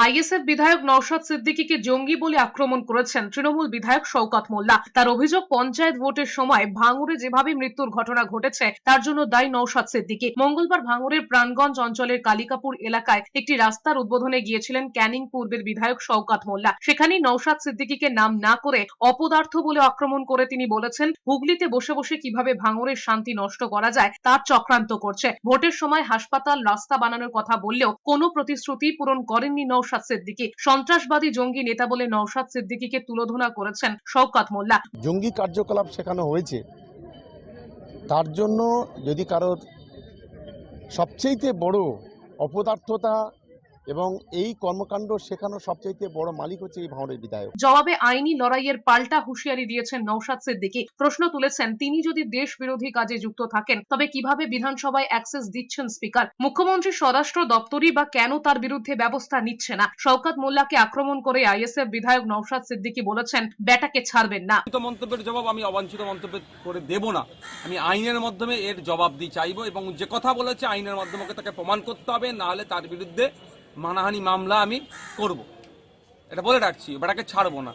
ISF বিধায়ক নওশাদ সিদ্দিকীকে জঙ্গি বলে আক্রমণ করেছেন তৃণমূল বিধায়ক শওকত মোল্লা। তার অভিযোগ, পঞ্চায়েত ভোটের সময় ভাঙড়ে যেভাবে মৃত্যুর ঘটনা ঘটেছে তার জন্য দায়ী নওশাদ সিদ্দিকী। মঙ্গলবার ভাঙড়ের প্রাণগঞ্জ অঞ্চলের কালিকাপুর এলাকায় একটি রাস্তার উদ্বোধনে গিয়েছিলেন ক্যানিং পূর্বের বিধায়ক শওকত মোল্লা। সেখানেই নওশাদ সিদ্দিকীকে নাম না করে অপদার্থ বলে আক্রমণ করে তিনি বলেছেন, হুগলিতে বসে বসে কিভাবে ভাঙড়ের শান্তি নষ্ট করা যায় তার চক্রান্ত করছে। ভোটের সময় হাসপাতাল, রাস্তা বানানোর কথা বললেও কোনো প্রতিশ্রুতি পূরণ করেননি নওশাদ সিদ্দিকী। সন্ত্রাসবাদী জঙ্গি নেতা বলে নওশাদ সিদ্দিকীকে তুলোধনা করেছেন শওকত মোল্লা। জঙ্গি কার্যকলাপ শেখানো হয়েছে, তার জন্য যদি কারোর সবচেয়ে বড় অপদার্থতা এবং এই কর্মকাণ্ড শেখানোর সবচেয়ে বড় মালিক হচ্ছে এই ভাঙড়ের বিধায়ক। জবাবে আইনি লড়াইয়ের পাল্টা হুঁশিয়ারি দিয়েছেন নওশাদ সিদ্দিকী। প্রশ্ন তুলেছেন, তিনি যদি দেশ বিরোধী কাজে যুক্ত থাকেন তবে কিভাবে বিধানসভায় অ্যাক্সেস দিচ্ছেন স্পিকার? মুখ্যমন্ত্রী স্বরাষ্ট্র দপ্তরই বা কেন তার বিরুদ্ধে ব্যবস্থা নিচ্ছে না? শওকত মোল্লাকে আক্রমণ করে আইএসএফ বিধায়ক নওশাদ সিদ্দিকী বলেছেন, বেটাকে ছাড়বেন না। মন্তব্যের জবাব আমি অবাঞ্ছিত মন্তব্য করে দেব না। আমি আইনের মাধ্যমে এর জবাব দিয়ে চাইবো, এবং যে কথা বলেছে আইনের মাধ্যমে তাকে প্রমাণ করতে হবে, না হলে তার বিরুদ্ধে মানহানি মামলা আমি করব। এটা বলে রাখছি, বেটাকে ছাড়বো না।